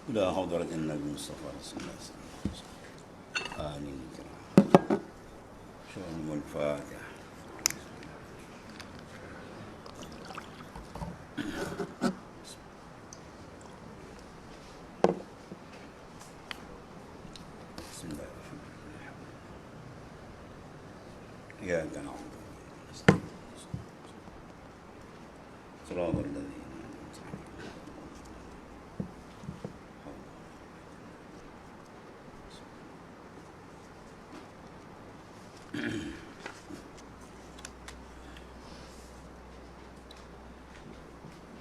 إلى حضرة النبي المصطفى رسول الله صلى الله عليه وسلم. آمين الكرام. شؤون الفاتحة. بسم الله الرحمن الرحيم. إياك نعبد وإياك نستعين. صراط الذين أنعمت عليهم.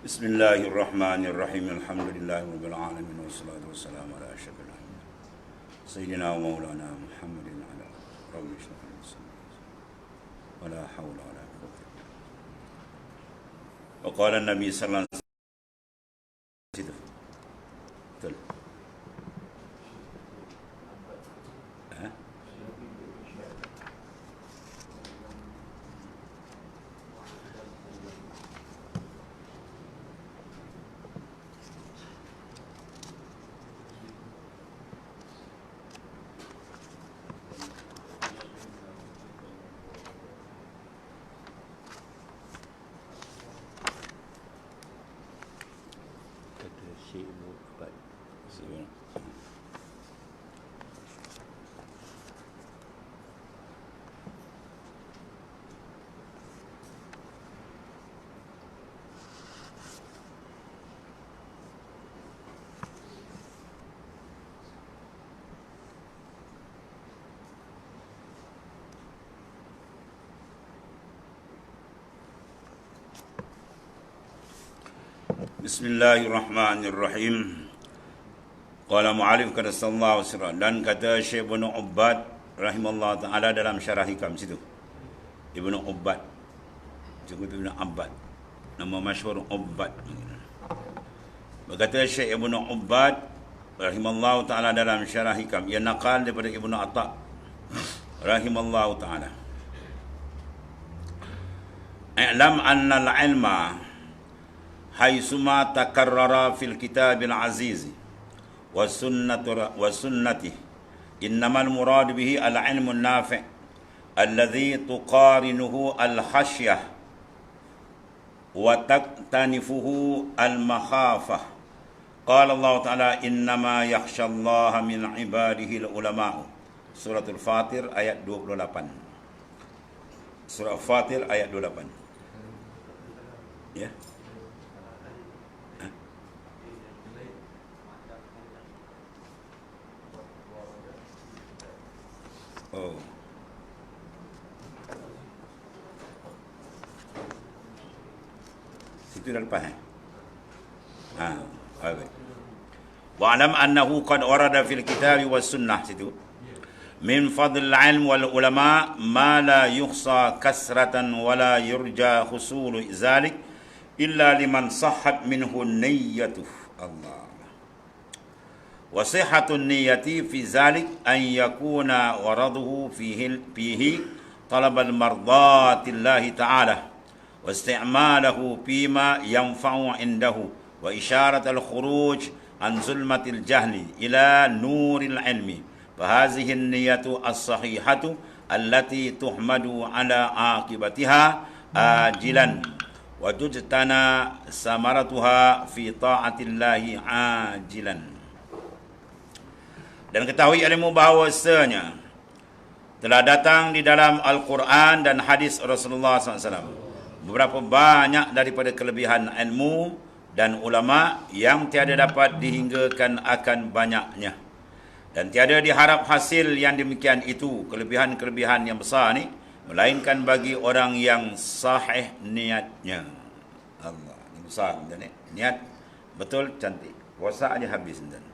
بسم الله الرحمن الرحيم. الحمد لله رب العالمين والصلاة والسلام على أشرف الأنبياء سيدنا ومولانا محمد على رب اشرح لي صدري ولا حول ولا قوة إلا بالله. وقال النبي صلى الله عليه وسلم Bismillahirrahmanirrahim. Qala mu'alif kata sallallahu alaihi wasallam, dan kata Syekh Ibnu Ubbad rahimahullah ta'ala dalam syarah hikam situ. Ibnu Ubbad. Cukup Ibnu Abbad. Nama masyhur Ubbad. Berkata Syekh Ibnu Ubbad rahimahullah ta'ala dalam syarah hikam, ia naqal daripada Ibnu Atha rahimahullah ta'ala. I'lam anna al-ilma haitsuma takarrara fil kitabil aziz wa sunnati innamal murad bihi al ilmu nafi' alladhi tuqarinuhu al khasyah wa taktanifuhu al makhafah. Qala Allah ta'ala innama yakhshallaha min ibadihi al ulama. Suratul Fatir ayat 28. Surah Fatir ayat 28. Ya. Oh. Situ dah lepas baik. Wa'lam annahu qad warada fil kitabi was sunnah situ. Min fadl al-ilm wal ulama ma la yuhsa kasratan wa la yurja husulu zalik illa liman sahhat minhu niyyatuh. Allah. وصحة النية في ذلك أن يكون ورده فيه طلب المرضاة الله تعالى واستعماله فيما ينفع عنده وإشارة الخروج عن ظلمة الجهل إلى نور العلم، فهذه النية الصحيحة التي تحمد على عاقبتها آجلا وتجتنى ثمرتها في طاعة الله عاجلا. Dan ketahui ilmu bahawasanya telah datang di dalam Al-Quran dan hadis Rasulullah SAW beberapa banyak daripada kelebihan ilmu dan ulama yang tiada dapat dihinggakan akan banyaknya. Dan tiada diharap hasil yang demikian itu, kelebihan-kelebihan yang besar ni, melainkan bagi orang yang sahih niatnya. Allah, ini besar ni. Niat betul cantik. Puasa aja habis ni.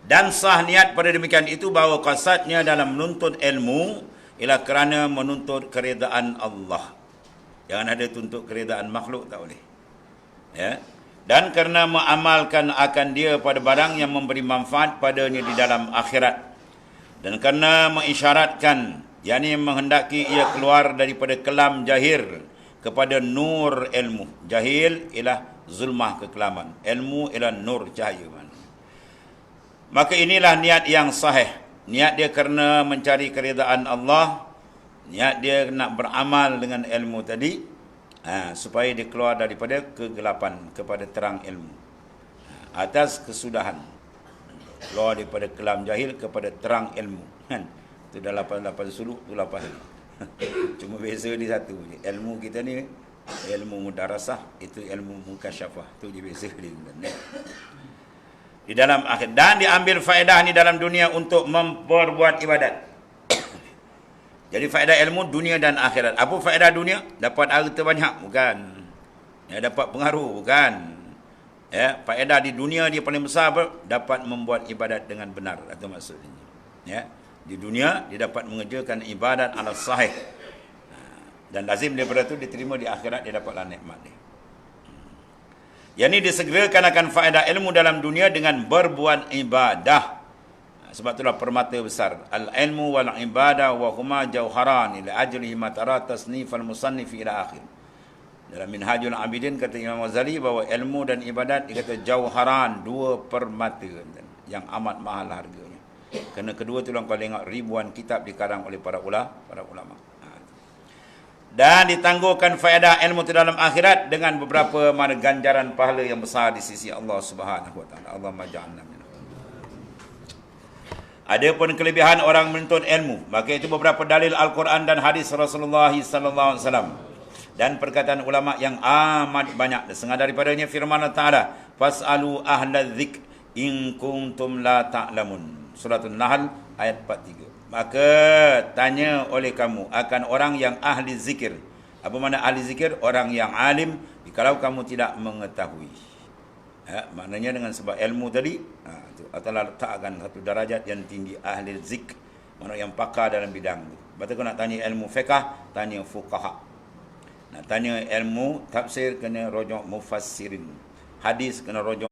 Dan sah niat pada demikian itu bahawa qasadnya dalam menuntut ilmu ialah kerana menuntut keredaan Allah. Jangan ada tuntut keredaan makhluk, tak boleh. Ya. Dan kerana mengamalkan akan dia pada barang yang memberi manfaat padanya di dalam akhirat. Dan kerana mengisyaratkan, yakni menghendaki ia keluar daripada kelam jahil kepada nur ilmu. Jahil ialah zulmah kekelaman. Ilmu ialah nur cahaya. Maka inilah niat yang sahih. Niat dia kerana mencari keridaan Allah. Niat dia nak beramal dengan ilmu tadi. Supaya dia keluar daripada kegelapan kepada terang ilmu. Atas kesudahan. Keluar daripada kelam jahil kepada terang ilmu. Kan? Itu dah 88 suluk, itu 8 hari. Cuma beza di satu je. Ilmu kita ni, ilmu mudarasah, itu ilmu mukasyafah. Itu je beza dia. Di dalam akhir. Dan diambil faedah ni dalam dunia untuk memperbuat ibadat. Jadi faedah ilmu dunia dan akhirat. Apa faedah dunia? Dapat harta banyak, bukan. Ya, dapat pengaruh, bukan. Ya, faedah di dunia dia paling besar apa? Dapat membuat ibadat dengan benar. Itu maksudnya. Ya, di dunia dia dapat mengerjakan ibadat ala sahih. Dan lazim daripada itu diterima di akhirat, dia dapatlah nikmat dia. Yang ini disegerakan akan faedah ilmu dalam dunia dengan berbuat ibadah. Sebab itulah permata besar. Al-ilmu wal ibadah wa huma jauharan ila ajlihi matara tasnif al-musannif ila akhir. Dalam Minhajul Abidin kata Imam Ghazali bahawa ilmu dan ibadat dia kata jauharan, dua permata yang amat mahal harganya. Kerana kedua tu kau tengok ribuan kitab dikarang oleh para ulama. Dan ditangguhkan faedah ilmu itu dalam akhirat dengan beberapa mana ganjaran pahala yang besar di sisi Allah Subhanahu wa taala. Allahumma ja'alna minhum. Ada pun kelebihan orang menuntut ilmu, maka itu beberapa dalil Al-Quran dan hadis Rasulullah sallallahu alaihi wasallam dan perkataan ulama yang amat banyak. Setengah daripadanya firman Allah Taala, "Fas'alu ahla dzikr in kuntum la ta'lamun." Surah An-Nahl ayat 43. Maka tanya oleh kamu akan orang yang ahli zikir. Apa makna ahli zikir? Orang yang alim kalau kamu tidak mengetahui. Maknanya dengan sebab ilmu tadi, Allah Ta'ala letakkan satu darajat yang tinggi ahli zikr. Mana yang pakar dalam bidang itu. Lepas kau nak tanya ilmu fiqh, tanya fuqaha. Nak tanya ilmu tafsir, kena rujuk mufassirin. Hadis, kena rujuk.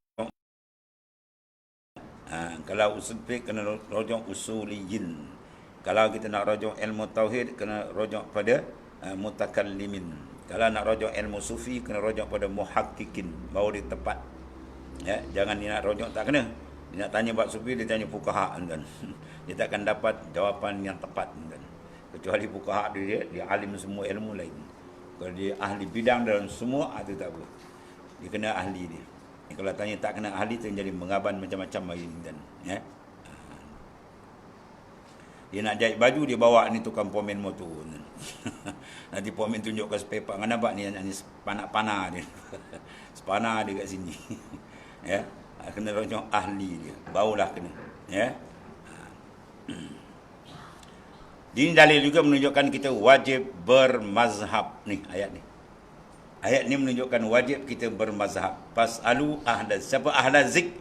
Kalau usul fiqh, kena rujuk usuliyin. Kalau kita nak rujuk ilmu tauhid, kena rujuk pada mutakallimin. Kalau nak rujuk ilmu sufi, kena rujuk pada muhaqqiqin. Baru dia tepat. Ya, jangan dia nak rujuk tak kena. Dia nak tanya bab sufi, dia tanya fuqaha kan. Dia takkan dapat jawapan yang tepat kan. Kecuali fuqaha dia alim semua ilmu lain. Kalau dia ahli bidang dalam semua, itu tak apa. Dia kena ahli dia. Kalau tanya tak kena ahli, tu jadi mengaban macam-macam lagi kan. Ya. Dia nak jahit baju, dia bawa ni tukang pomen motor. Nanti pomen tunjuk ke sepepak. Kan nampak ni sepanak-panak dia. Sepanak dia kat sini. Ya, kena rujuk ahli dia. Barulah kena. Ya. Ini dalil juga menunjukkan kita wajib bermazhab. Ni ayat ni. Ayat ni menunjukkan wajib kita bermazhab. Fas'alu ahla. Siapa ahla zik?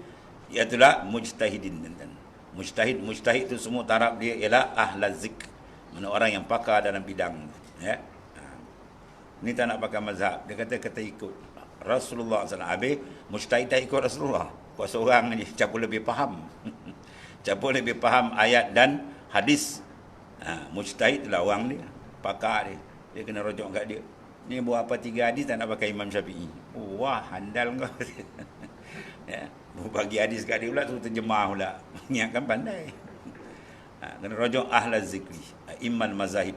Iaitulah mujtahidin. Mujtahid itu semua taraf dia ialah ahla zik. Mana orang yang pakar dalam bidang. Ya. Ni tak nak pakai mazhab. Dia kata ikut Rasulullah SAW. Habis mujtahid tak ikut Rasulullah. Kau seorang ni siapa lebih faham. Siapa lebih faham ayat dan hadis. Mujtahid lah orang dia. Pakar dia. Dia kena rujuk kat dia. Ni buat apa 3 hadis tak nak pakai Imam Syafi'i. Wah, handal kau. Ya. Bagi hadis kat dia pula tu terjemah pula. Ingatkan pandai. Kena rujuk ahla zikri. Iman mazahib.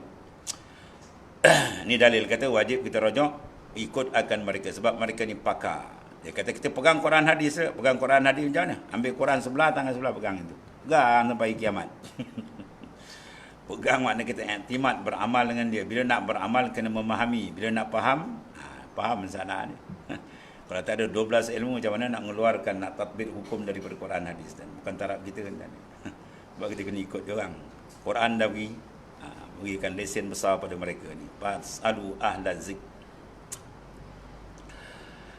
Ni dalil kata wajib kita rujuk ikut akan mereka. Sebab mereka ni pakar. Dia kata kita pegang Quran hadis. Pegang Quran hadis macam mana? Ambil Quran sebelah, tangan sebelah pegang itu. Pegang sampai kiamat. Pegang makna kita iktimat beramal dengan dia. Bila nak beramal kena memahami. Bila nak faham, faham sana ni. Kalau tak ada 12 ilmu macam mana nak mengeluarkan, nak tatbik hukum daripada Quran hadis dan bukan taraf kita kan. Sebab kita kena ikut dia orang. Quran dah berikan lesen besar pada mereka ni. Fas'alu ahla zik.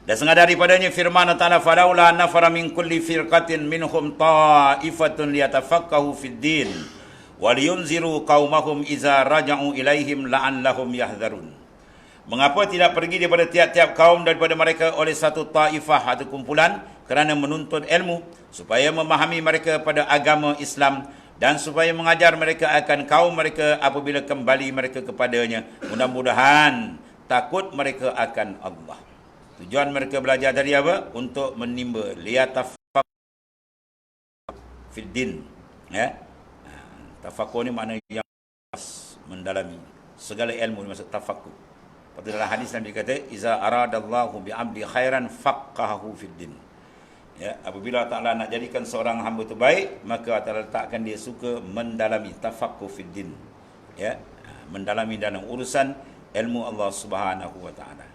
Dan setengah daripadanya firman Allah Ta'ala, falaula nafara min kulli firqatin minhum ta'ifatun liyatafaqahu fid din wa liyunziru qaumahum iza raja'u ilaihim la'allahum yahdharun. Mengapa tidak pergi daripada tiap-tiap kaum daripada mereka oleh satu taifah atau kumpulan kerana menuntut ilmu supaya memahami mereka pada agama Islam dan supaya mengajar mereka akan kaum mereka apabila kembali mereka kepadanya. Mudah-mudahan takut mereka akan Allah. Tujuan mereka belajar dari apa? Untuk menimba liyatafaqahu fid din. Ya. Tafaqquh ni makna yang mendalami. Segala ilmu maksud tafaqquh. Pada dalam hadis Nabi kata, "Iza aradallahu bi'abdi khairan faqahahu fid din." Ya, apabila Ta'ala nak jadikan seorang hamba itu baik, maka Ta'ala letakkan dia suka mendalami tafaqquh fid din. Ya, mendalami dalam urusan ilmu Allah Subhanahu wa taala.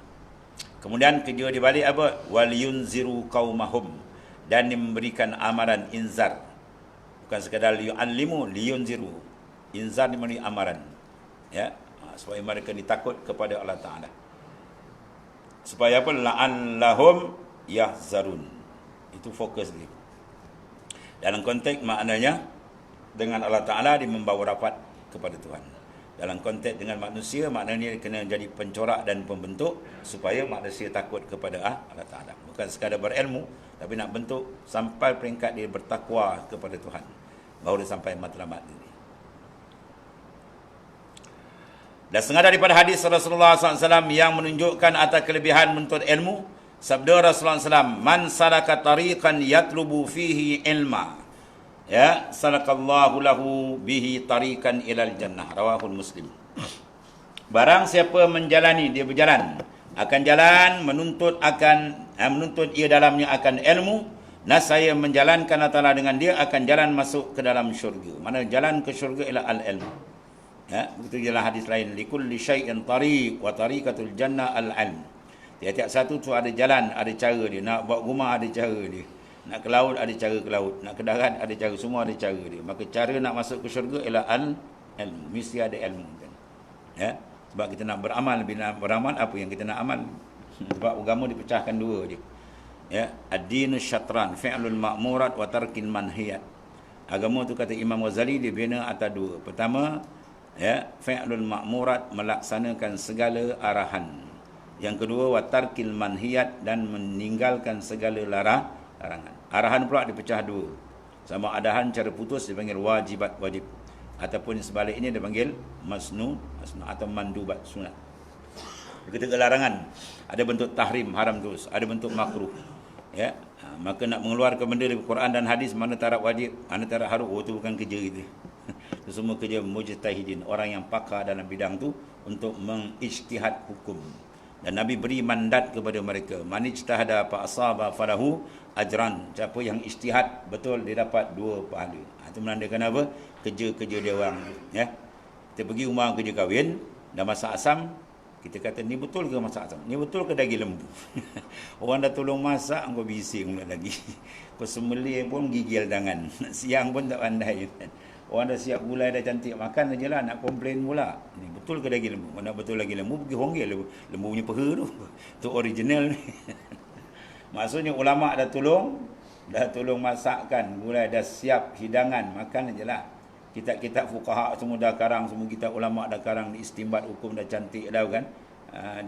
Kemudian kerja di balik apa? Wal yunziru qaumahum, dan memberikan amaran inzar. Bukan sekadar yu'allimu, liyunziru. Inzar ni maknanya amaran. Ya, supaya mereka ditakut kepada Allah Taala. Supaya apa? La'allahum yahzarun. Itu fokus dia. Dalam konteks maknanya dengan Allah Taala dia membawa rapat kepada Tuhan. Dalam konteks dengan manusia, maknanya kena jadi pencorak dan pembentuk supaya manusia takut kepada Allah Ta'ala. Bukan sekadar berilmu, tapi nak bentuk sampai peringkat dia bertakwa kepada Tuhan. Baru dia sampai matlamat ini. Dan setengah daripada hadis Rasulullah SAW yang menunjukkan atas kelebihan menuntut ilmu, sabda Rasulullah SAW, "Man salaka tariqan yatlubu fihi ilma, ya, salakallahu lahu bihi tariqan ilal jannah." Rawahul Muslim. Barang siapa menjalani, dia berjalan, akan jalan menuntut ia dalamnya akan ilmu, nasaya menjalankan Allah Ta'ala dengan dia akan jalan masuk ke dalam syurga. Mana jalan ke syurga ialah al-ilmu. Ya, begitu jalan hadis lain, likulli syai'in tariq wa tariqatul jannah al-ilm. Tiap-tiap satu tu ada jalan, ada cara dia. Nak buat rumah ada cara dia. Nak ke laut ada cara ke laut, nak ke darat ada cara, semua ada cara dia. Maka cara nak masuk ke syurga ialah al-ilmu. Mesti ada ilmu kan. Ya, sebab kita nak beramal, bila nak beramal apa yang kita nak amal? Sebab agama dipecahkan dua dia. Ya, ad-dinu syatran, fi'lul ma'murat wa tarkil manhiyat. Agama tu kata Imam Ghazali dibina atas dua. Pertama, ya, fi'lul ma'murat, melaksanakan segala arahan. Yang kedua, wa tarkil manhiyat, dan meninggalkan segala larangan. Arahan pula dipecah dua. Sama adahan cara putus dipanggil wajibat wajib, ataupun sebaliknya dipanggil masnu atau mandubat sunat. Ketika larangan ada bentuk tahrim, haram terus, ada bentuk makruh. Ya, maka nak mengeluarkan benda dari Quran dan hadis, mana taraf wajib, mana taraf haram, itu bukan kerja kita. Itu semua kerja mujtahidin, orang yang pakar dalam bidang tu untuk mengijtihad hukum. Dan Nabi beri mandat kepada mereka, man ijtahada fa asaba falahu ajran. Siapa yang ijtihad betul, dia dapat 2 pahala. Itu menandakan apa? Kerja-kerja dia orang. Ya, kita pergi rumah kerja kahwin, dah masak asam, kita kata ni betul ke masak asam? Ni betul ke daging lembu? Orang dah tolong masak, engkau bising pula lagi. Kau sembelih pun gigil tangan. Siang pun tak pandai. Orang dah siap gulai, dah cantik makan saja lah, nak komplain pula. Ni betul ke daging lembu? Mana betul lagi lembu, pergi honggil lembu punya peha tu. Tu original ni. Maksudnya ulama' dah tolong masakkan gulai, dah siap hidangan, makan saja lah. Kitab-kitab fuqaha semua dah karang, semua kitab ulama' dah karang, istimbat hukum dah cantik dah kan.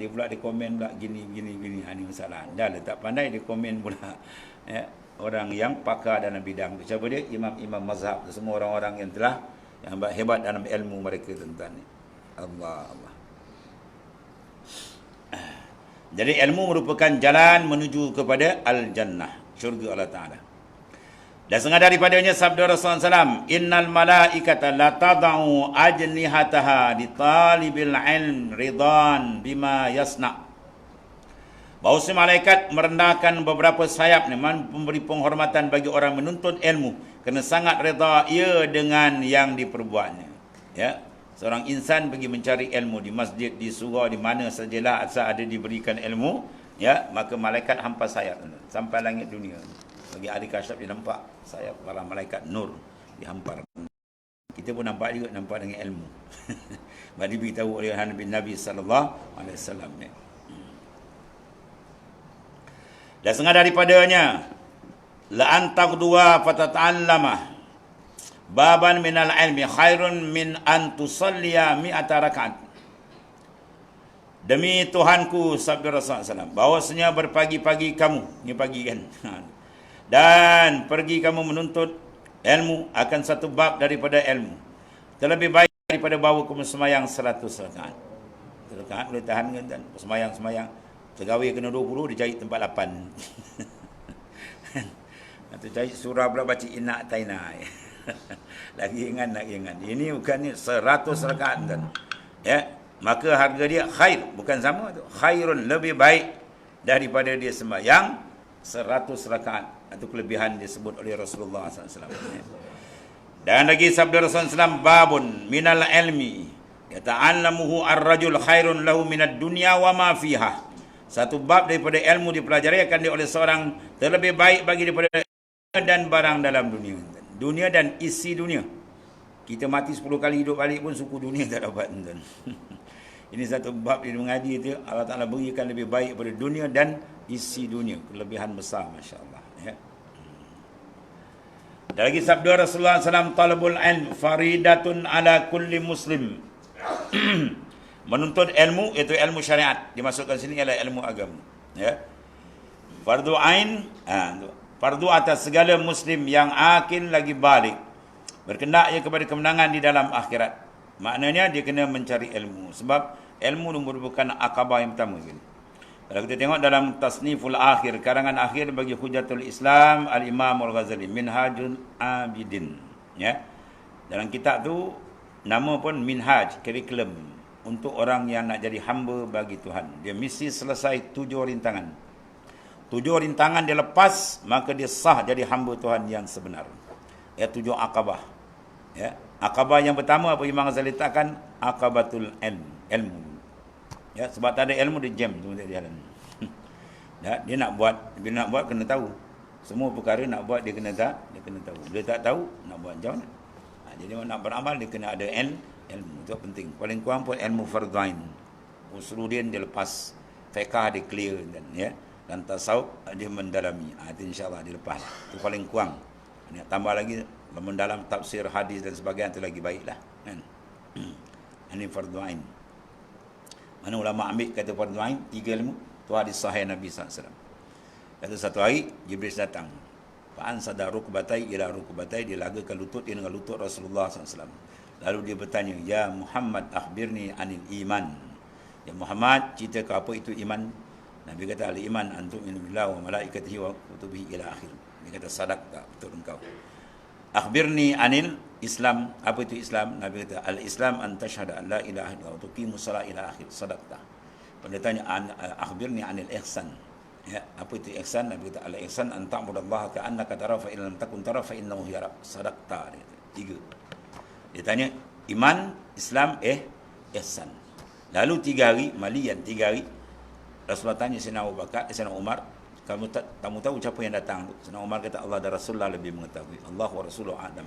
Dia pula dia komen pula gini. Ini masalah. Dah lah tak pandai dia komen pula. Ya, orang yang pakar dalam bidang. Siapa dia? Imam-imam mazhab. Semua orang-orang yang telah yang hebat dalam ilmu mereka tentang ni. Allah. Jadi ilmu merupakan jalan menuju kepada al-jannah, syurga Allah Ta'ala. Dan setengah daripadanya sabda Rasulullah SAW, innal malaikata la tada'u ajnihataha di talibil ilm ridan bima yasna'. Bahawasanya malaikat merendahkan beberapa sayap ni, memberi penghormatan bagi orang menuntut ilmu, kerana sangat reda ia dengan yang diperbuatnya. Ya, seorang insan pergi mencari ilmu di masjid, di surau, di mana sajalah asal ada diberikan ilmu, ya, maka malaikat hampas sayap sampai langit dunia. Bagi ahli kasyaf dia nampak sayap para malaikat nur dihampar. Kita pun nampak juga, nampak dengan ilmu. Bagi beritahu oleh Nabi sallallahu alaihi wasallam ni. Dan setengah daripadanya, la antaqduwa fatata'allama baban minal ilmi khairun min an tusalliya mi'ata rakaat. Demi Tuhanku, sabda Rasulullah SAW, bahawasanya berpagi-pagi kamu, ni pagi kan, dan pergi kamu menuntut ilmu akan satu bab daripada ilmu, terlebih baik daripada bawa kamu semayang 100 rakaat. Rakaat boleh tahan kan, dan semayang Pegawai kena 20, dia cari tempat 8. Atau cari surah pula baca inak taina. Lagi ingat. Ini bukannya 100 rakaat tuan. Ya, maka harga dia khair, bukan sama tu. Khairun, lebih baik daripada dia sembahyang 100 rakaat. Itu kelebihan disebut oleh Rasulullah SAW. Dan lagi sabda Rasulullah SAW, babun minal ilmi yata'allamuhu ar-rajul khairun lahu minad dunya wa ma fiha. Satu bab daripada ilmu dipelajari akan oleh seorang terlebih baik bagi daripada dan barang dalam dunia. Dunia dan isi dunia. Kita mati 10 kali hidup balik pun suku dunia tak dapat. Ini satu bab yang mengaji itu, Allah Ta'ala berikan lebih baik daripada dunia dan isi dunia. Kelebihan besar, Masya Allah. Ya. Dan lagi sabda Rasulullah SAW, talabul ilm faridatun ala kulli muslim. Menuntut ilmu, iaitu ilmu syariat. Dimasukkan sini ialah ilmu agama. Ya. Fardu ain, fardu atas segala muslim yang akil lagi balik. Berkendak ia kepada kemenangan di dalam akhirat. Maknanya dia kena mencari ilmu. Sebab ilmu merupakan akabah yang pertama. Kalau kita tengok dalam Tasniful Akhir, karangan akhir bagi Hujatul Islam, Al-Imam Al-Ghazali, Minhajul Abidin. Ya. Dalam kitab tu, nama pun Minhaj, kurikulum. Untuk orang yang nak jadi hamba bagi Tuhan. Dia mesti selesai 7 rintangan. 7 rintangan dia lepas, maka dia sah jadi hamba Tuhan yang sebenar. Ya, 7 akabah. Ya, akabah yang pertama apa Imam Ghazali letakkan, akabatul ilmu. Ya, sebab tak ada ilmu dia jam semua tak jalan. Ya, dia nak buat kena tahu. Semua perkara nak buat dia kena tahu. Dia tak tahu nak buat macam mana. Jadi nak beramal dia kena ada ilmu, itu penting. Paling kurang pun ilmu fardhain. Usuluddin dia lepas, fiqh dia clear dan tasawuf dia mendalami. Itu insya-Allah dia lepas. Itu paling kurang. Nak tambah lagi mendalam tafsir hadis dan sebagainya, itu lagi baiklah kan. Ini fardu ain. Mana ulama ambil kata fardu ain, 3 ilmu tu hadis sahih Nabi SAW. Kata satu hari Jibril datang, fa'an sadar rukbatai ila rukbatai, dia lagakan lutut dia dengan lutut Rasulullah SAW. Lalu dia bertanya, ya Muhammad akhbirni anil iman. Ya Muhammad, ceritakan apa itu iman. Nabi kata, al-iman antu'minu billahi wa malaikatihi wa kutubihi ila akhir. Dia kata, sadak tak, betul engkau. Akhbirni anil Islam. Apa itu Islam? Nabi kata, al-Islam an tashhadu an la ilaha illallah wa tuqimu shalah ila akhir. Sadak tak. Dia tanya, akhbirni anil ihsan. Ya, apa itu ihsan? Nabi kata, al-ihsan an ta'budallaha ka'annaka tara fa in lam takun tara fa innahu yarak. Sadak tak. Dia kata. 3. Dia tanya, iman, Islam, ihsan. Lalu 3 hari, malian 3 hari, Rasulullah tanya Sayyidina Abu Bakar, Sayyidina Umar, kamu tahu siapa yang datang tu? Sayyidina Umar kata, Allah dan Rasulullah lebih mengetahui. Allah wa Rasulullah Adam.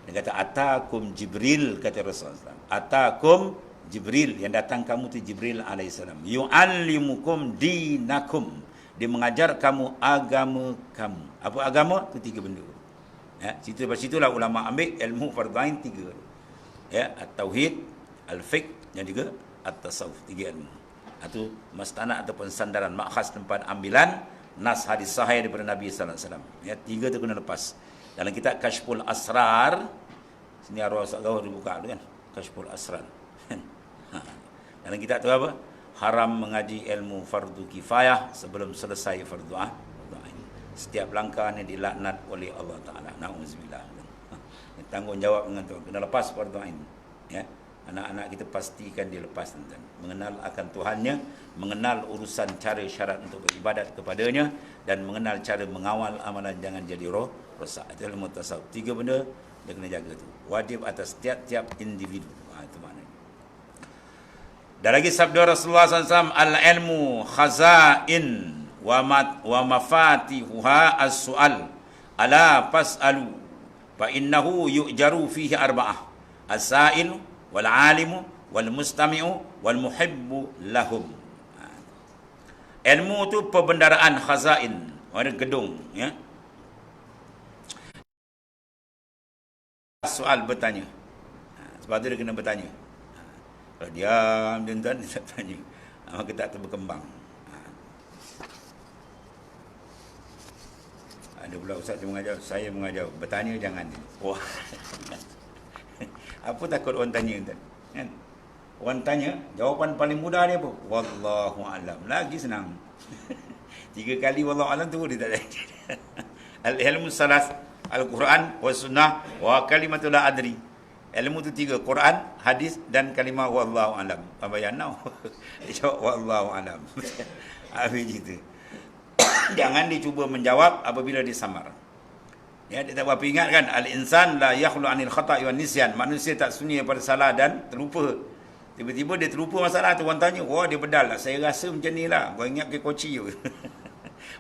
Dia kata, atakum Jibril, kata Rasulullah. Atakum Jibril, yang datang kamu tu Jibril alaihissalam. Yu'allimukum dinakum. Dia mengajar kamu agama kamu. Apa agama? Itu 3 benda. Ya, situ lepas situlah ulama ambil ilmu fardhu ain 3. Ya, at-tauhid, al-fiqh dan juga at-tasawuf, 3 ilmu. Itu mastanah ataupun sandaran, makhas tempat ambilan nas hadis sahih daripada Nabi sallallahu alaihi wasallam. Ya, 3 tu kena lepas. Dalam kitab Kashful Asrar, sini arwah Ustaz Gawar dibuka tu kan, Kashful Asrar. Dalam kitab tu apa? Haram mengaji ilmu fardu kifayah sebelum selesai fardu ain. Setiap langkah ni dilaknat oleh Allah Ta'ala. Na'udzubillah. Tanggungjawab dengan Tuhan. Kena lepas fardu ain. Ya. Anak-anak kita pastikan dia lepas. Mengenal akan Tuhannya, mengenal urusan cara syarat untuk beribadat kepadanya, dan mengenal cara mengawal amalan jangan jadi rosak. Itu ilmu tasawuf. 3 benda dia kena jaga tu. Wajib atas tiap-tiap individu. Itu maknanya. Dan lagi sabda Rasulullah SAW, al-ilmu khazain wa mafatihuha as-su'al ala fas'alu fa innahu yu'jaru fihi arba'ah as-sa'il wal 'alimu wal mustami'u wal muhibbu lahum. Ilmu tu perbendaraan khazain, ada gedung ya. Soal bertanya. Sebab tu dia kena bertanya. Kalau diam dia tak tanya, maka tak berkembang. Ada pula ustaz yang mengajar, saya mengajar, bertanya jangan. Wah. Apa takut orang tanya kan? Orang tanya, jawapan paling mudah dia apa? Wallahu alam. Lagi senang. 3 kali wallahu alam tu dia tak ada. Al-ilmu salas, Al-Quran, wa sunnah, wa kalimatul la adri. Ilmu tu 3, Quran, hadis dan kalimah wallahu alam. Apa yang now? Dia jawab wallahu alam. Habis gitu. Jangan dicuba menjawab apabila disamar. Ya, dia tak berapa ingat kan, al-insan la yakhlu anil khata'i wan nisyan. Manusia tak sunyi daripada salah dan terlupa. Tiba-tiba dia terlupa masalah tu, orang tanya, wah dia bedal lah, saya rasa macam ni lah, kau ingat ke koci je.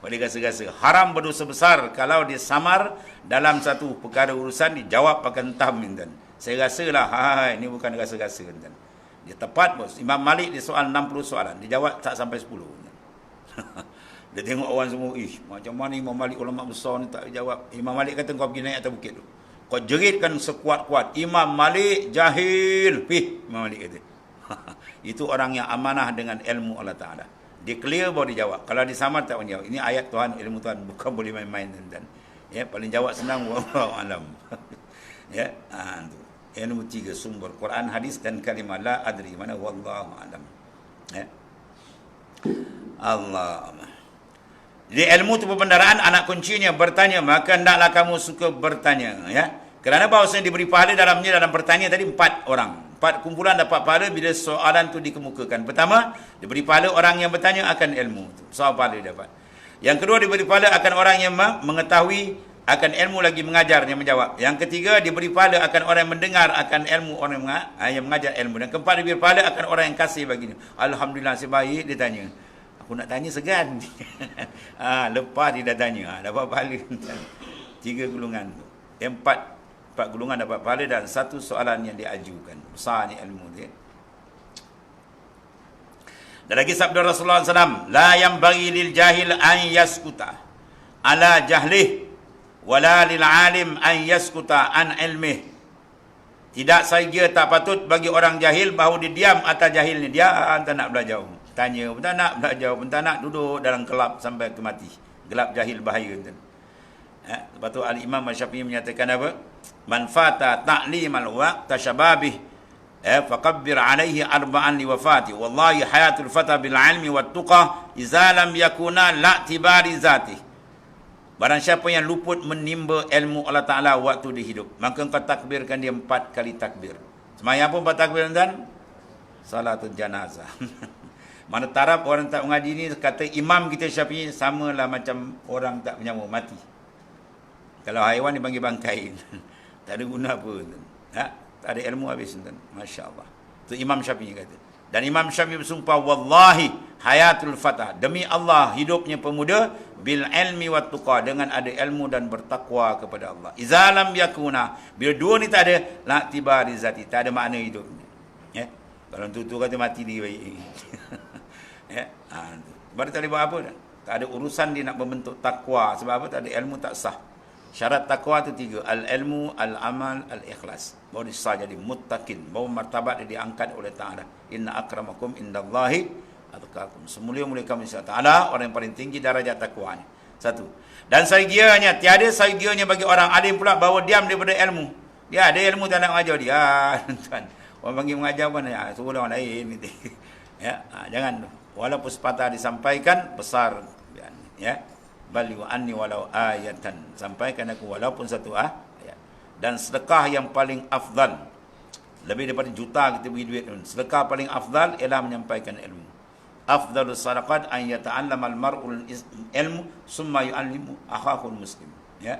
Dia rasa-rasa haram berdosa besar kalau dia samar dalam satu perkara urusan, dijawab pakai entam tuan. Saya rasa lah, ini bukan rasa-rasa tuan. Dia tepat bos. Imam Malik dia soal 60 soalan, dia jawab tak sampai 10. Dia tengok orang semua, macam mana Imam Malik ulama besar ni tak jawab. Imam Malik kata, kau pergi naik atas bukit tu, kau jeritkan sekuat-kuat, Imam Malik jahil. Imam Malik kata. Itu orang yang amanah dengan ilmu Allah Ta'ala. Dia clear baru dia jawab. Kalau dia samar tak menjawab. Ini ayat Tuhan, ilmu Tuhan, bukan boleh main-main tuan. Ya, paling jawab senang wallahu alam. Ya, tu. Ilmu 3 sumber, Quran, hadis dan kalimah la adri, mana wallahu alam. Ya. Allah. Jadi ilmu itu pembendaraan, anak kuncinya bertanya, maka hendaklah kamu suka bertanya, ya. Kerana bahawasanya diberi pahala dalamnya, dalam bertanya tadi 4 orang. 4 kumpulan dapat pahala bila soalan itu dikemukakan. Pertama, diberi pahala orang yang bertanya akan ilmu. Soal pahala dapat. Yang kedua, diberi pahala akan orang yang mengetahui akan ilmu lagi mengajarnya menjawab. Yang ketiga, diberi pahala akan orang yang mendengar akan ilmu, orang yang mengajar ilmu. Dan keempat, diberi pahala akan orang yang kasih baginya. Alhamdulillah, sebaik dia tanya. Aku nak tanya segan. Lepas dia dah tanya. Dapat pahala. 3 golongan tu. 4 golongan dapat pahala dan 1 soalan yang diajukan. Besarnya ilmu dia. Dan lagi sabda Rasulullah SAW, la yanbaghi lil jahil an yaskuta ala jahlih wala lil alim an yaskuta an ilmih. Tidak sahaja tak patut bagi orang jahil bahawa dia diam atas jahilnya. Dia tak nak belajar. Tanya pun tak nak, belajar pun tak nak, duduk dalam gelap sampai ke mati. Gelap jahil bahaya. Lepas tu Al-Imam Syafi'i menyatakan apa? Man fata ta'limal waqta syababih faqabbir alaihi arba'an li wafati. Wallahi hayatul fata bil ilmi wat tuqa idza lam yakuna la tibari zati. Barang siapa yang luput menimba ilmu Allah Ta'ala waktu dia hidup, maka engkau takbirkan dia 4 kali takbir. Sembahyang apa 4 takbir tuan? Salatul janazah. Mana taraf orang tak mengaji ni, kata imam kita Syafi'i, samalah macam orang tak menyamuk, mati. Kalau haiwan dipanggil bangkai. Tak ada guna apa. Tak ada ilmu habis. Masya Allah. Itu Imam Syafi'i kata. Dan Imam Syafi'i bersumpah, wallahi hayatul fatah, demi Allah hidupnya pemuda, bil ilmi wat tuqa, dengan ada ilmu dan bertakwa kepada Allah. Izalam yakuna, bila 2 ni tak ada, la tibari zati, tak ada makna hidupnya. Ya. Kalau tu kata mati dia baik. Ya. Baru tak boleh buat apa dah. Tak ada urusan dia nak membentuk takwa. Sebab apa? Tak ada ilmu, tak sah. Syarat takwa tu 3. Al-ilmu, al-amal, al-ikhlas. Baru dia sah jadi muttaqin. Baru martabat dia diangkat oleh Ta'ala. Inna akramakum indallahi atqakum. Semulia-mulia kamu insya Ta'ala, orang yang paling tinggi darajat takwanya. 1. Dan sahagianya, tiada sahagianya bagi orang alim pula bahawa diam daripada ilmu. Dia ada ilmu tak nak mengajar dia. Tuan. Orang panggil mengajar pun, suruh orang lain. Ya, jangan. Walaupun sepatah disampaikan, besar. Ya. Baliu anni walau ayatan, sampaikan aku walaupun 1 ayat. Dan sedekah yang paling afdal, lebih daripada juta kita bagi duit pun, sedekah paling afdal ialah menyampaikan ilmu. Afdalus sadaqat an yata'allama al-mar'ul ilmu summa yu'allimu akhahul muslim. Ya.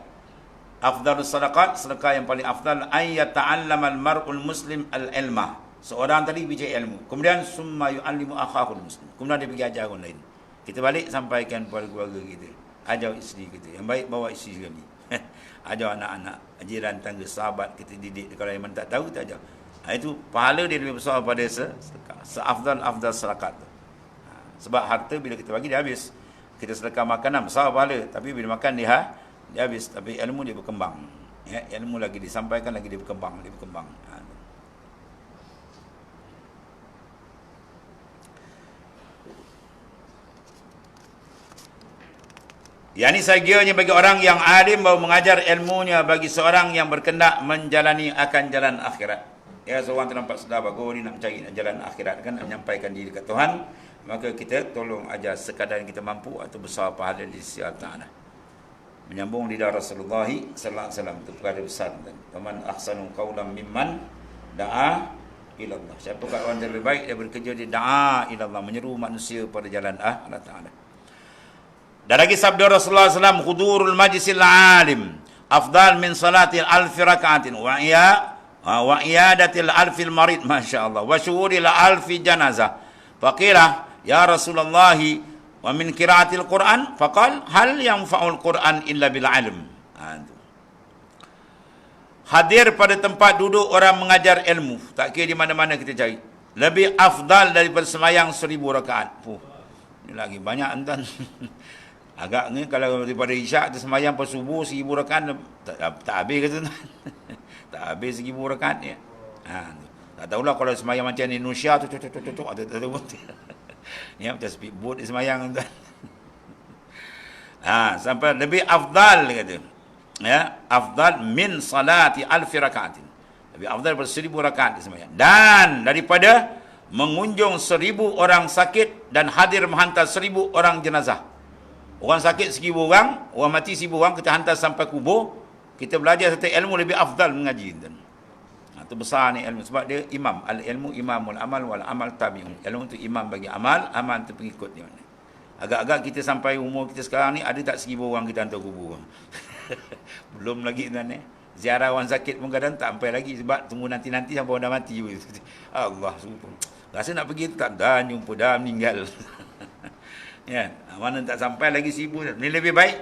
Afdalus sadaqat, sedekah yang paling afdal, an yata'allama al-mar'ul muslim al-ilma. Seorang tadi bincang ilmu, kemudian summa yu'allimu akhahul muslim, kemudian dia pergi ajar orang lain. Kita balik sampaikan kepada keluarga kita, ajar isteri kita, yang baik bawa isteri sekali. Ajar anak-anak, jiran tangga, sahabat kita didik. Kalau yang tak tahu, kita ajar. Itu pahala dia lebih besar daripada sedekah. Seafdal sedekah tu. Sebab harta bila kita bagi dia habis. Kita sedekah makanan besar pahala, tapi bila makan dia habis. Tapi ilmu dia berkembang. Ya, ilmu lagi disampaikan, lagi dia berkembang, Yang ini sahagianya bagi orang yang alim bahawa mengajar ilmunya bagi seorang yang berkendak menjalani akan jalan akhirat. Ya, seorang ternampak sedar bagus ni nak mencari jalan akhirat kan, nak menyampaikan diri ke Tuhan, maka kita tolong ajar sekadar yang kita mampu atau besar pahala di sisi Allah Ta'ala. Menyambung lidah Rasulullah sallallahu alaihi wasallam, itu perkara besar kan. Faman ahsanu qawlan mimman da'a ila Allah. Siapa orang yang lebih baik dia bekerja di da'a ila Allah, menyeru manusia pada jalan Allah Ta'ala. Dan lagi sabda Rasulullah SAW, hudurul majlisil alim afdal min salatil alfi raka'atin wa iyadatil alfil marid, Masya Allah, wa syuhuril alfi janazah. Faqila ya Rasulullah wa min qiraatil Quran, faqal hal yanfa'ul Quran illa bil ilm. Hadir pada tempat duduk orang mengajar ilmu, tak kira di mana-mana kita cari, lebih afdal daripada semayang 1000 rakaat. Ini lagi banyak tuan. Agak ni kalau daripada isyak tu semayang pas subuh 1000 rakaat tak habis ke tuan? Tak habis 1000 rakaat ya. Tak tahulah kalau semayang macam Indonesia tu ya, macam speedboat dia semayang tuan. Sampai lebih afdal kata. Ya, afdal min salati alfi rakaatin. Lebih afdal daripada 1000 rakaat dia semayang. Dan daripada mengunjung 1000 orang sakit dan hadir menghantar 1000 orang jenazah. Orang sakit 1000 orang, orang mati 1000 orang, kita hantar sampai kubur, kita belajar satu ilmu lebih afdal mengaji tuan. Itu besar ni ilmu, sebab dia imam. Al-ilmu imamul amal wal amal tabi'un. Ilmu itu imam bagi amal, amal itu pengikut dia. Agak-agak kita sampai umur kita sekarang ni, ada tak 1000 orang kita hantar kubur? Belum lagi tuan ni. Ziarah orang sakit pun kadang tak sampai lagi, sebab tunggu nanti-nanti sampai orang dah mati. Allah sumpah. Rasa nak pergi tak dah jumpa, dah meninggal. Ya, mana tak sampai lagi 1000. Ini lebih baik.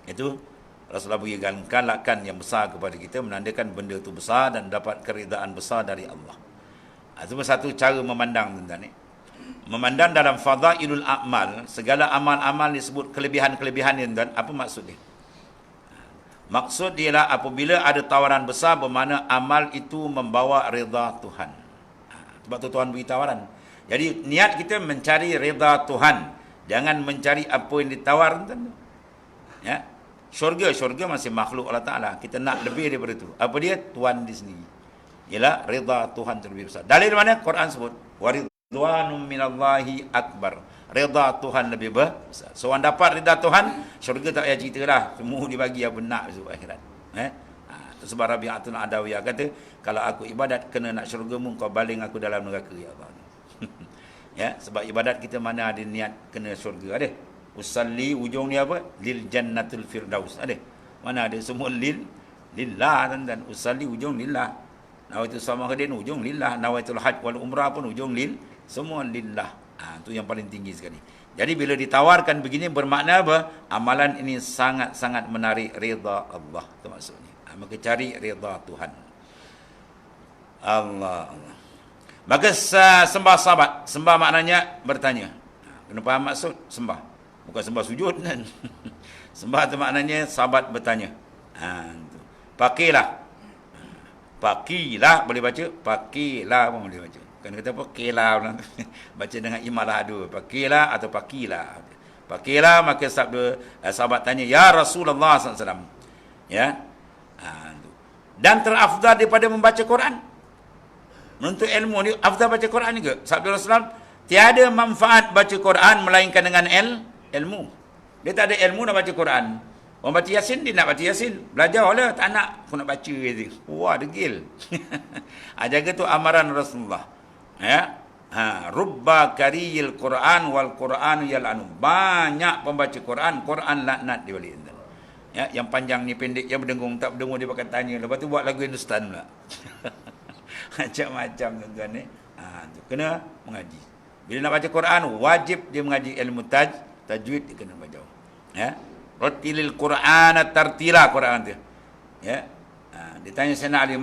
Itu Rasulullah berikan galakan yang besar kepada kita, menandakan benda itu besar dan dapat keridaan besar dari Allah. Itu satu cara memandang tuan-tuan ni. Memandang dalam fadailul a'mal, segala amal-amal disebut kelebihan-kelebihan ni tuan. Apa maksud dia? Maksud dia lah apabila ada tawaran besar, bermakna amal itu membawa redha Tuhan. Sebab tu Tuhan beri tawaran. Jadi niat kita mencari redha Tuhan, jangan mencari apa yang ditawar tuan. Ya. Syurga masih makhluk Allah Ta'ala. Kita nak lebih daripada itu. Apa dia? Tuhan di sendiri. Ialah redha Tuhan terlebih besar. Dalil mana? Quran sebut. Waridwanum minallahi akbar. Redha Tuhan lebih besar. So, orang dapat redha Tuhan, syurga tak payah cerita lah. Semua dibagi apa nak besok akhirat. Itu sebab Rabi'atul Adawiyah kata, kalau aku ibadat kena nak syurgamu, kau baling aku dalam neraka, ya Allah. Ya, sebab ibadat kita mana ada niat kena syurga, ada. Usalli ujung ni apa? Lil jannatul firdaus. Ada? Mana ada semua lillah dan usalli ujung lillah. Nawaitu samahdin ujung lillah. Nawaitul hajj wal umrah pun ujung semua lillah. Itu yang paling tinggi sekali. Jadi bila ditawarkan begini bermakna apa? Amalan ini sangat-sangat menarik redha Allah. Itu maksudnya. Maka cari redha Tuhan. Allah. Maka sembah sahabat. Sembah maknanya bertanya. Kena faham maksud sembah. Bukan sembah sujud kan. Sembah tu maknanya sahabat bertanya. Pakilah. Pakilah boleh baca. Pakilah pun boleh baca. Kan kata apa? Kilah. Baca dengan imalah adu. Pakilah atau pakilah. Pakilah maka sabda sahabat tanya, ya Rasulullah SAW. Ya. Dan terafdal daripada membaca Quran. Menuntut ilmu ni afdal baca Quran juga. Sabda Rasulullah, tiada manfaat baca Quran melainkan dengan ilmu. Dia tak ada ilmu nak baca Quran. Orang baca Yasin, dia nak baca Yasin. Belajar lah, tak nak. Aku nak baca. Wah, degil. Jaga tu amaran Rasulullah. Ya. Rubba kariyil Quran wal Quran yal'anu. Banyak pembaca Quran, Quran laknat dia balik. Ya, yang panjang ni pendek, yang berdengung tak berdengung dia pakai tanya. Lepas tu buat lagu Hindustan pula. Macam-macam tuan-tuan ni. Kena mengaji. Bila nak baca Quran, wajib dia mengaji ilmu tajwid, dia kena baca. Ya. Rattilil Qur'ana tartila, Quran tu. Ya. Dia tanya Sayyidina Ali,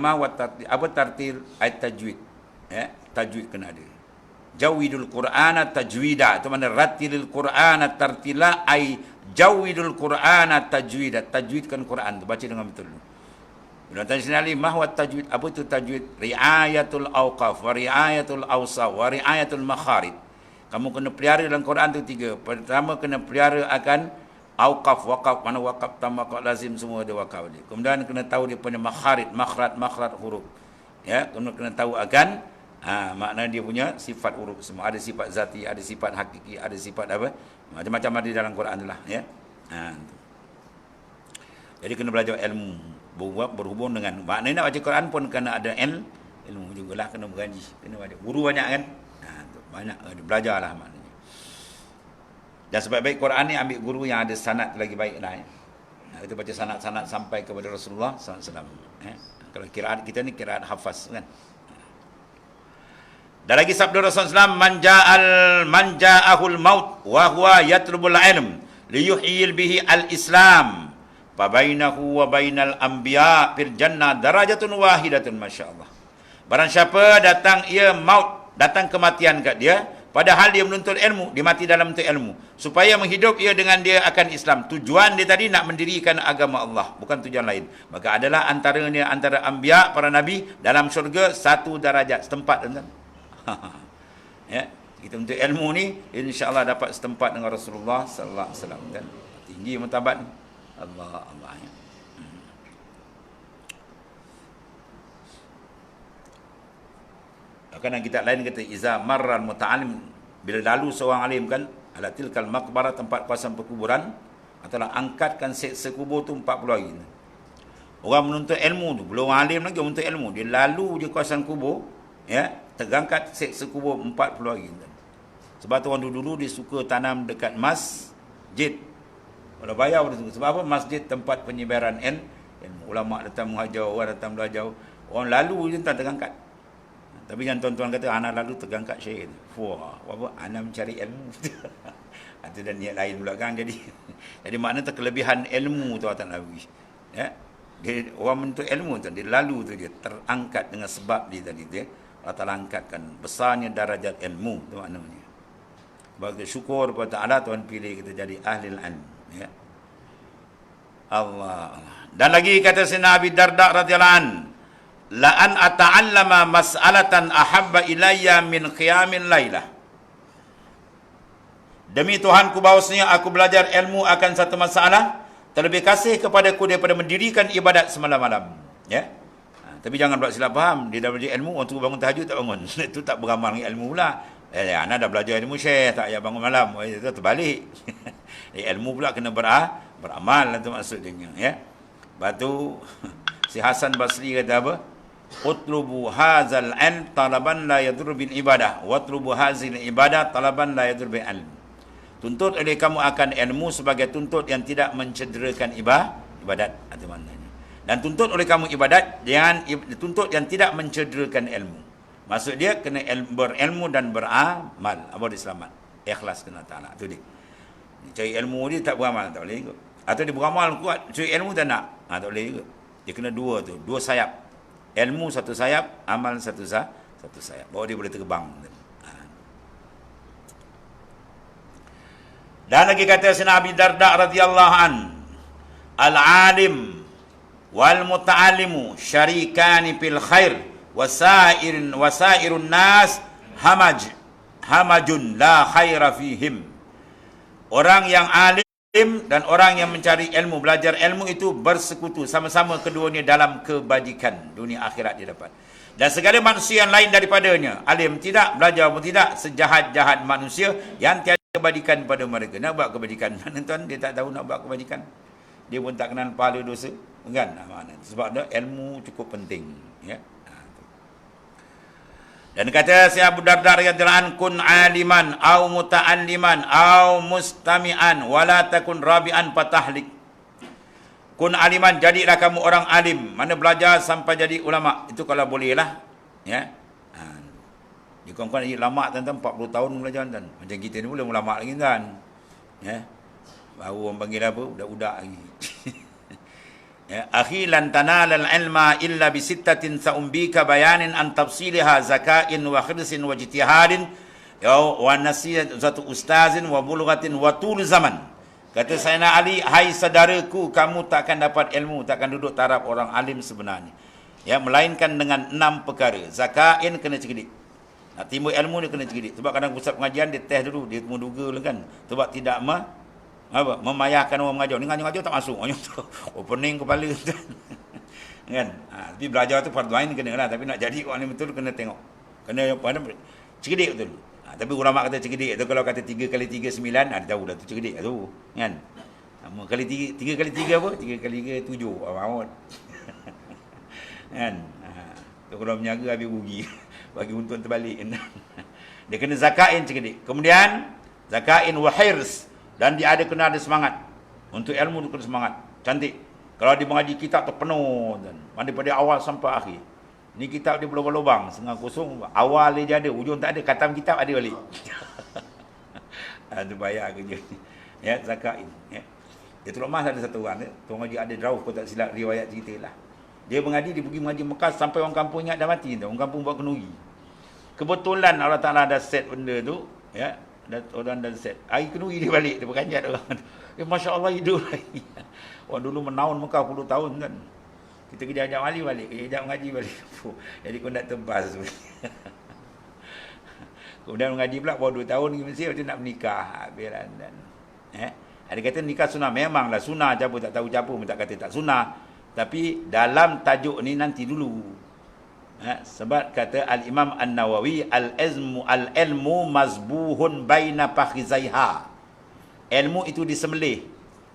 apa tartil ayat tajwid? Ya, tajwid kena ada. Jawidul Qur'ana tajwida. Itu mana rattilil Qur'ana tartila ay jawidul Qur'ana tajwida. Tajwidkan Quran tu, baca dengan betul. Bila tanya Sayyidina Ali, mahwa tajwid? Apa itu tajwid? Riayatul awqaf wa riayatul awsaf wa riayatul makharid. Kamu kena pelihara dalam Quran tu 3. Pertama kena pelihara akan Auqaf, waqaf, mana waqaf, tamak, lazim, semua dia waqaf dia. Kemudian kena tahu dia punya makhraj huruf. Ya, kemudian kena tahu akan makna dia punya sifat huruf semua. Ada sifat zati, ada sifat hakiki, ada sifat apa? Macam-macam ada dalam Quran itulah, ya. Jadi kena belajar ilmu berhubung dengan maknanya nak baca Quran pun kena ada ilmu jugalah, kena mengaji, kena ada guru banyak kan. Banyak belajarlah maknanya. Dan sebaik-baik Quran ni ambil guru yang ada sanad lagi baik lah. Kita baca sanad-sanad sampai kepada Rasulullah SAW. Kalau kiraat kita ni kiraat hafaz kan. Dan lagi sabda Rasulullah SAW, man ja'ahul maut wa huwa yatlubul ilm liyuhyil bihi al-islam fa bainahu wa bainal anbiya fil jannah darajatun wahidatun, masyaallah. Barang siapa datang datang kematian kat dia, padahal dia menuntut ilmu, dia mati dalam menuntut ilmu, supaya menghidup ia dengan dia akan Islam. Tujuan dia tadi nak mendirikan agama Allah, bukan tujuan lain. Maka adalah antara anbiya, para nabi dalam syurga satu darajat, setempat, tuan-tuan. Ya, kita menuntut ilmu ni insya-Allah dapat setempat dengan Rasulullah sallallahu alaihi wasallam kan. Tinggi martabat ni. Allah ya. Kadang kita lain kata iza marral muta'alim, bila lalu seorang alim kan ala tilkal maqbarah, tempat pasang perkuburan, atalah angkatkan seksa kubur tu 40 hari. Orang menuntut ilmu tu, belum alim lagi menuntut ilmu, dia lalu je kawasan kubur, ya, terangkat seksa kubur 40 hari. Sebab tu orang dulu dia suka tanam dekat masjid. Kalau bayar dia suka. Sebab apa? Masjid tempat penyebaran ilmu. Ulama datang mengajar, orang datang belajar, orang lalu je terangkat. Tapi yang tuan-tuan kata, anak lalu tergangkat syekh. Wah, apa? Anak mencari ilmu. Itu dan niat lain pula kan. Jadi makna terkelebihan ilmu tu atas Nabi. Ya? Dia, orang menuntut ilmu tu, dia lalu tu dia terangkat dengan sebab dia tadi. Dia Allah Ta'ala angkatkan besarnya darajat ilmu. Itu maknanya. Bagi syukur kepada Allah, Tuhan pilih kita jadi ahli ilmu. Ya? Allah. Dan lagi kata Sayyidina Abi Darda radhiyallahu anhu, la an ata'allama mas'alatan ahabba ilayya min qiyamil lailah. Demi Tuhanku bahawasanya aku belajar ilmu akan satu masalah terlebih kasih kepadaku daripada mendirikan ibadat semalam malam. Ya. Tapi jangan buat silap faham, dia dah belajar ilmu, orang tu bangun tahajud tak bangun. Itu tak beramal dengan ilmu pula. Anak dah belajar ilmu syekh, tak payah bangun malam. Itu terbalik. Ilmu pula kena beramal, itu maksudnya. Ya. Lepas tu si Hasan Basri kata apa? Utlubu hazal ilm talaban la yadur bil ibadah, watlubu hazil ibadah talaban la yadur bil ilm. Tuntut oleh kamu akan ilmu sebagai tuntut yang tidak mencederakan ibadat, itu maknanya. Dan tuntut oleh kamu ibadat jangan tuntut yang tidak mencederakan ilmu. Maksud dia kena berilmu dan beramal, apa dia selamat. Ikhlas kena Taala. Itu dia. Cari ilmu dia tak beramal, tak boleh ikut. Atau dia beramal kuat, cari ilmu tak nak, tak boleh ikut. Dia kena dua sayap. Ilmu satu sayap, amal satu sayap. Baru dia boleh terbang. Dan lagi kata Sayyidina Abi Darda radhiyallahu an, al-alim wal muta'allimu syarikani fil khair wasairun nas hamajun la khaira fihim. Orang yang alim dan orang yang mencari ilmu, belajar ilmu itu bersekutu, sama-sama keduanya dalam kebajikan dunia akhirat dia dapat. Dan segala manusia yang lain daripadanya, alim tidak, belajar pun tidak, sejahat-jahat manusia yang tiada kebajikan pada mereka. Nak buat kebajikan, tuan dia tak tahu nak buat kebajikan. Dia pun tak kenal pahala dosa, kan? Sebab dia ilmu cukup penting, ya. Dan kata si Abu Darda radhiyallahu anhu, kun aliman au muta'alliman au mustami'an wala takun rabi'an patahlik. Kun aliman, jadilah kamu orang alim, mana belajar sampai jadi ulama. Itu kalau boleh lah, ya. Di kawan-kawan jadi ulama tuan-tuan 40 tahun belajar tuan. Macam kita ni boleh ulama lagi kan. Ya. Baru orang panggil apa? Budak-budak lagi. Ya, akhi lan tanalal ilma illa bi sittatin sa'umbika bayanin an tafsilha zakain wa khirsin wa ijtihadin ya wa nasiyat satu ustazin wa bulghatin wa tul zaman. Kata Sayyidina Ali, hai saudaraku, kamu takkan dapat ilmu, takkan duduk taraf orang alim sebenarnya, ya, melainkan dengan 6 perkara. Zakain kena cerdik. Nak timbul ilmu dia kena cerdik. Sebab kadang pusat pengajian dia test dulu, dia menduga kan. Sebab tidak Apa? Memayahkan orang mengajar. Ni ngajar tak masuk. Opening kepala. Kan? Tapi belajar tu fardu ain kena lah. Tapi nak jadi orang ni betul kena tengok. Kena cerdik betul. Tapi ulama kata cerdik tu kalau kata 3 kali 3 9, dia tahu dah tu cerdik tu. Kan? 3 kali 3 apa? 3 kali 3 7. Maut. Kan? Tu kalau menyaga habis rugi. Bagi untung terbalik. Dia kena zakain cerdik. Kemudian zakain wa hirs, dan dia kena ada semangat. Untuk ilmu tu kena semangat. Cantik. Kalau dia mengaji kitab terpenuh dan daripada awal sampai akhir. Ni kitab dia berlubang-lubang, setengah kosong. Awal dia ada, ujung tak ada, khatam kitab ada balik. Itu bayar kerja. Ya, zakain. Ya. Dia Tuan Mas ada satu orang, Tuan Haji ada Rauf, kau tak silap riwayat cerita lah. Dia mengaji, dia pergi mengaji Mekah sampai orang kampung ingat dah mati. Orang kampung buat kenuri. Kebetulan Allah Ta'ala ada set benda tu, ya, orang dah set. Air kenuri dia balik, dia berkanjat orang. Masya Allah hidup lagi. Orang dulu menaun Mekah 10 tahun kan. Kita kerja ajak wali balik, kerja ajak mengaji balik. Jadi kau nak tebas. Kemudian mengaji pula baru 2 tahun pergi Mesir, dia nak menikah. Habislah. Ada kata nikah sunnah. Memanglah sunnah, siapa tak tahu siapa pun tak kata tak sunnah. Tapi dalam tajuk ni nanti dulu. Sebab kata Al-Imam An-Nawawi, al-ilmu mazbuhun baina fakhizaiha. Ilmu itu disembelih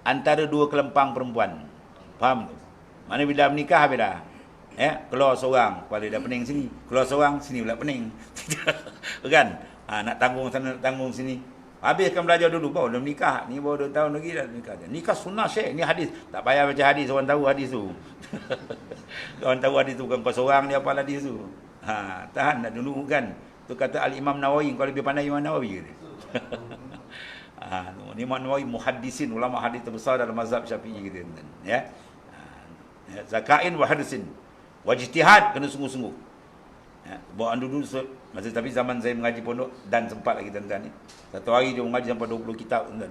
antara dua kelempang perempuan. Faham tu? Mana bila menikah habis dah. Keluar seorang, kepala dah pening sini. Keluar seorang, sini pula pening. Kan? Nak tanggung sana, nak tanggung sini. Habiskan belajar dulu, baru dah menikah. Ni baru 2 tahun lagi dah menikah. Nikah sunnah Syekh, ni hadis. Tak payah baca hadis, orang tahu hadis tu. Orang tahu hadis tu, bukan kau seorang dia hafal hadis tu. Tahan dah dulu kan. Tu kata Al-Imam Nawawi, kau lebih pandai Imam Nawawi ke? Ni Imam Nawawi muhaddisin, ulama hadis terbesar dalam mazhab Syafi'i kita. Ya. Zakain wa hadisin. Wajtihad, kena sungguh-sungguh. Buat dulu masa tapi zaman saya mengaji pondok dan sempat lagi tuan-tuan ni. Satu hari dia mengaji sampai 20 kitab tuan-tuan.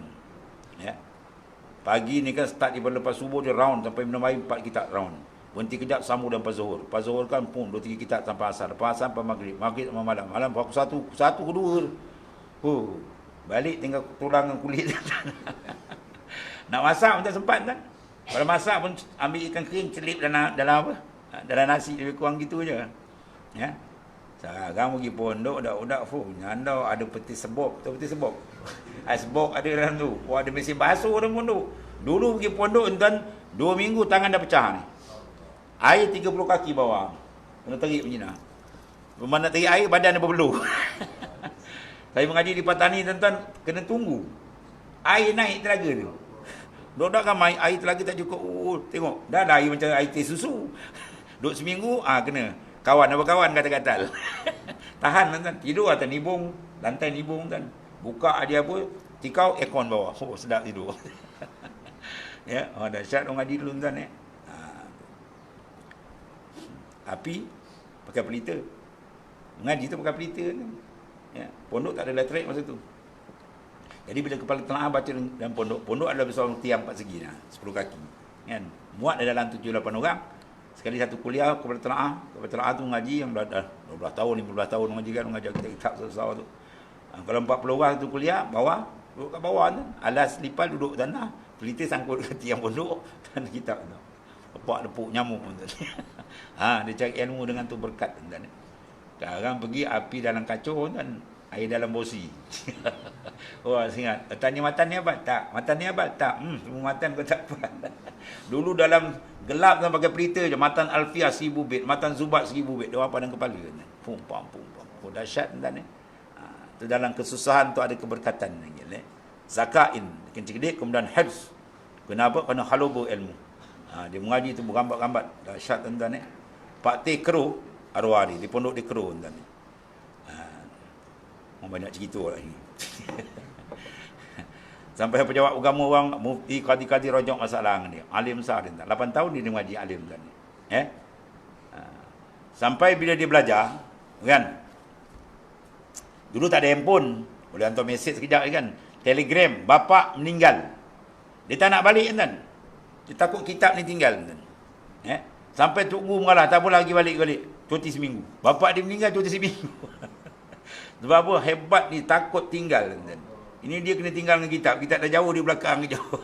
Ya. Pagi ni kan start daripada lepas subuh dia round sampai minum air 4 kitab round. Berhenti kejap sambung dan lepas zuhur. Lepas zuhur kan pun 2-3 kitab sampai asar. Lepas asar sampai maghrib. Maghrib sampai malam. Malam pukul 1 ke 2. Balik tinggal tulang dan kulit. Nak masak pun tak sempat kan. Kalau masak pun ambil ikan kering celip dalam apa? Dalam nasi lebih kurang gitu je. Ya. Sekarang pergi pondok dak-dak nyanda ada peti sebok, tahu peti sebok. Ais sebok ada dalam tu. Ada mesin basuh dalam pondok. Dulu pergi pondok tuan 2 minggu tangan dah pecah ni. Air 30 kaki bawah. Kena terik macam mana. Memang nak terik air badan dia berbeluh. Saya mengaji di Patani tuan-tuan kena tunggu. Air naik telaga tu. Dok-dok kan air telaga tak cukup. Tengok, dah ada air macam air teh susu. Duk seminggu, kena. Kawan apa kawan kata-kata. Tahan tuan-tuan. Tidur atas nibung, lantai nibung kan. Buka dia apa, tikau aircon bawah. Sedap tidur. Ya, dahsyat orang ngaji dulu tuan-tuan. Api pakai pelita. Mengaji tu pakai pelita ni. Ya, pondok tak ada elektrik masa tu. Jadi bila kepala telaah baca dalam pondok ada besar tiang 4 segi dah, 10 kaki. Kan? Muat ada dalam 7-8 orang. Sekali satu kuliah kepala telaah tu mengaji yang dah 12 tahun, 15 tahun mengaji kan, mengajar kitab besar tu. Kalau 40 orang tu kuliah, duduk kat bawah tu. Alas lipat duduk tanah, pelita sangkut ke tiang pondok dan kitab tu. Lepak depuk nyamuk tu. Dia cari ilmu dengan tu berkat tuan. Sekarang pergi api dalam kacau kan, air dalam bosi. Ingat. Tanya matan ni abad? Tak. Matan ni abad? Tak. Semua matan kau tak abad. Dulu dalam gelap kan pakai pelita je. Matan Alfiah 1000 bit. Matan Zubat 1000 bit. Dia orang padang kepala. Pum, pam, pum, pam. Dahsyat tuan ni. Tu dalam kesusahan tu ada keberkatan. Zakain. Kencik-kedik. Kemudian hibs. Kenapa? Kerana halubu ilmu. Dia mengaji tu bergambat-gambat. Dahsyat tuan ni. Pak T. Keruh. Arwah dia. Di pondok di Keruh tuan ni. Banyak cerita lah ni. Sampai pejabat agama orang mufti kadi-kadi rojok masalah dengan dia. Alim besar dia. 8 tahun dia mengaji alim kan. Sampai bila dia belajar, kan. Dulu tak ada handphone. Boleh hantar mesej sekejap kan. Telegram, bapa meninggal. Dia tak nak balik kan. Dia takut kitab ni tinggal kan. Sampai tunggu mengalah, tak boleh lagi balik-balik. Cuti seminggu. Bapa dia meninggal cuti seminggu. Sebab apa? Hebat ni takut tinggal. Ini dia kena tinggal dengan kitab. Kitab dah jauh di belakang ke jauh.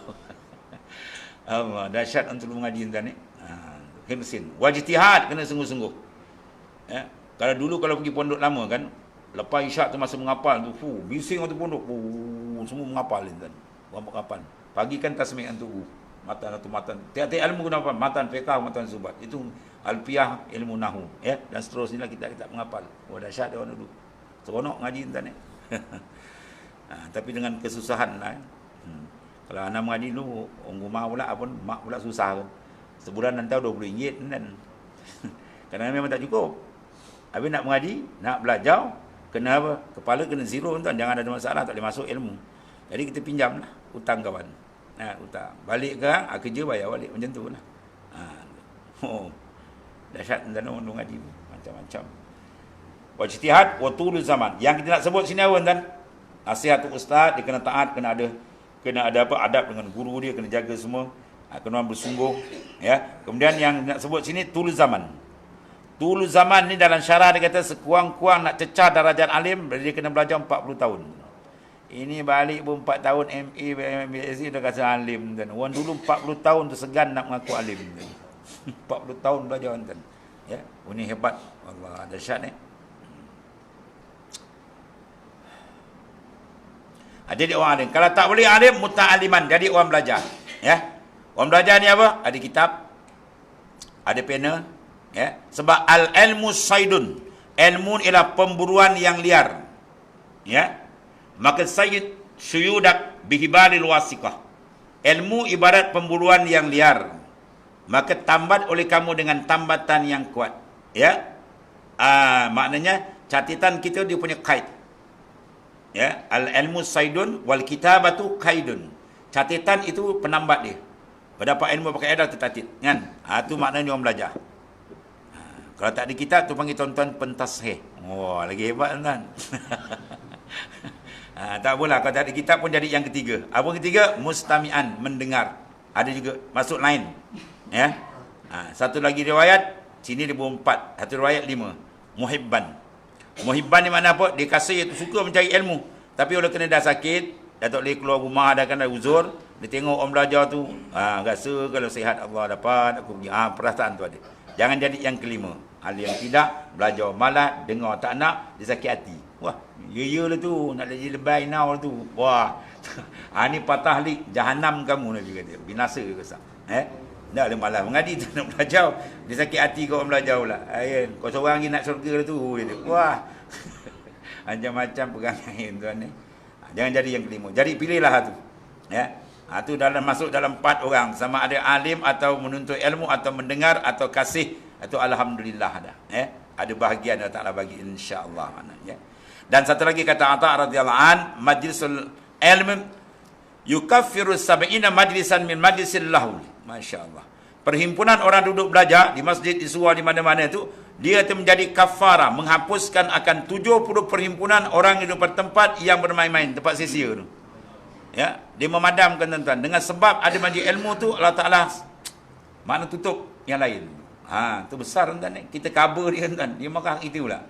Allah, dahsyat untuk mengaji tuan ni. Himsin. Wajtihad, kena sungguh-sungguh. Ya. Kalau dulu kalau pergi pondok lama kan, lepas isyak tu masa menghafal tu, bising waktu pondok, semua menghafal tuan. Buat menghafal. Pagi kan tasmih antu, matan atau matan. Tiap-tiap ilmu guna apa? Matan fiqh, matan subat. Itu alfiah, ilmu nahu, ya. Dan seterusnya kita menghafal. Wah, dahsyat dia orang dulu. Seronok ngaji tuan ni. Tapi dengan kesusahan lah. Kalau anak mengaji dulu, orang rumah pula pun, mak pula susah kan. Sebulan nanti RM20 kan. Kadang-kadang memang tak cukup. Habis nak mengaji, nak belajar, kena apa? Kepala kena zero tuan, jangan ada masalah, tak boleh masuk ilmu. Jadi kita pinjam lah, hutang kawan. Hutang. Balik ke, kerja bayar balik, macam tu lah. Dahsyat tuan orang mengaji, macam-macam. Wajtihad wa tulul zaman. Yang kita nak sebut sini apa tuan? Nasihat tu ustaz, dia kena taat, kena ada apa? Adab dengan guru dia, kena jaga semua. Kena bersungguh, ya. Kemudian yang nak sebut sini tulul zaman. Tulul zaman ni dalam syarah dia kata sekurang-kurang nak cecah darjat alim, dia kena belajar 40 tahun. Ini balik pun 4 tahun MA, MSc dah kata alim tuan. Orang dulu 40 tahun tu segan nak mengaku alim tuan. 40 tahun belajar tuan. Ya, ini hebat. Allah, dahsyat ni. Jadi orang alim. Kalau tak boleh alim, muta'aliman. Jadi orang belajar. Ya. Orang belajar ni apa? Ada kitab, ada pena. Ya. Sebab al-ilmu saydun. Ilmu ialah pemburuan yang liar. Ya. Maka sayyid syuyudak bihibalil wasiqah. Ilmu ibarat pemburuan yang liar. Maka tambat oleh kamu dengan tambatan yang kuat. Ya. Maknanya catatan kita dia punya kait. Ya, al-ilmu saydun wal kitabatu kaidun. Catatan itu penambat dia. Berdapat ilmu pakai edah tertatid, kan? Tu maknanya orang belajar. Kalau tak ada kitab tu panggil tuan-tuan pentashih. Wah, lagi hebat tuan. Tak apalah, kalau tak ada kitab pun jadi yang ketiga. Apa yang ketiga? Mustami'an, mendengar. Ada juga masuk lain. Ya. Satu lagi riwayat, sini dia 4. Satu riwayat 5. Muhibban. Muhibban ni makna apa? Dia kasih, itu suka mencari ilmu. Tapi oleh kena dah sakit, dah tak boleh keluar rumah, dah kena uzur, dia tengok orang belajar tu, rasa kalau sihat Allah dapat, aku pergi. Perasaan tu ada. Jangan jadi yang kelima. Hal yang tidak, belajar malas, dengar tak nak, dia sakit hati. Wah, ya lah tu, nak jadi lebay now tu. Wah, ni patah lik, jahanam kamu Nabi kata. Binasa ke sah. Tak boleh malas mengaji tu, nak belajar. Dia sakit hati kau orang belajar pula. Kau seorang lagi nak syurga lah tu. Dia, wah, macam-macam pegangan tuan ni. Jangan jadi yang kelima. Jadi pilihlah tu. Ya. Tu masuk dalam 4 orang. Sama ada alim atau menuntut ilmu atau mendengar atau kasih atau alhamdulillah dah. Ada bahagian Allah Taala bagi insya-Allah. Ya. Dan satu lagi kata Atha radhiyallahu an, majlisul ilm yukaffiru 70 majlisan min majlisil lahul. Masya-Allah. Perhimpunan orang duduk belajar di masjid, di surau, di mana-mana tu, dia akan menjadi kafara, menghapuskan akan 70 perhimpunan orang yang duduk tempat yang bermain-main, tempat sia-sia tu. Ya, dia memadamkan tuan-tuan. Dengan sebab ada majlis ilmu tu, Allah Taala mana tutup yang lain. Tu besar tuan-tuan ni. Kita cover dia tuan. Dia marah kita pula.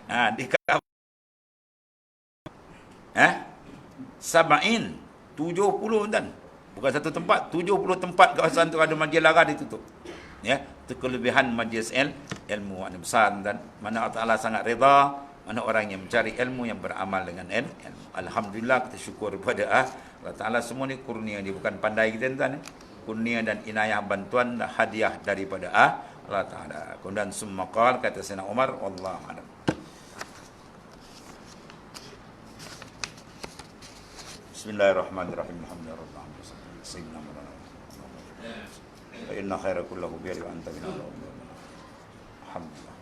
Dia cover. Sab'in 70 tuan. Bukan satu tempat, 70 tempat kawasan tu ada majlis lara ditutup. Ya, itu kelebihan majlis ilmu yang besar dan mana Allah Taala sangat redha, mana orang yang mencari ilmu yang beramal dengan ilmu. Alhamdulillah, kita syukur kepada Allah Taala, semua ni kurnia dia, bukan pandai kita tuan. Kurnia dan inayah, bantuan dan hadiah daripada Allah Taala. Kemudian summa qala, kata Sayyidina Umar, wallahu a'lam. Bismillahirrahmanirrahim. Alhamdulillah. Sayyidina Muhammad. Fa inna khaira kullahu bi wa anta min al-Alhamdulillah.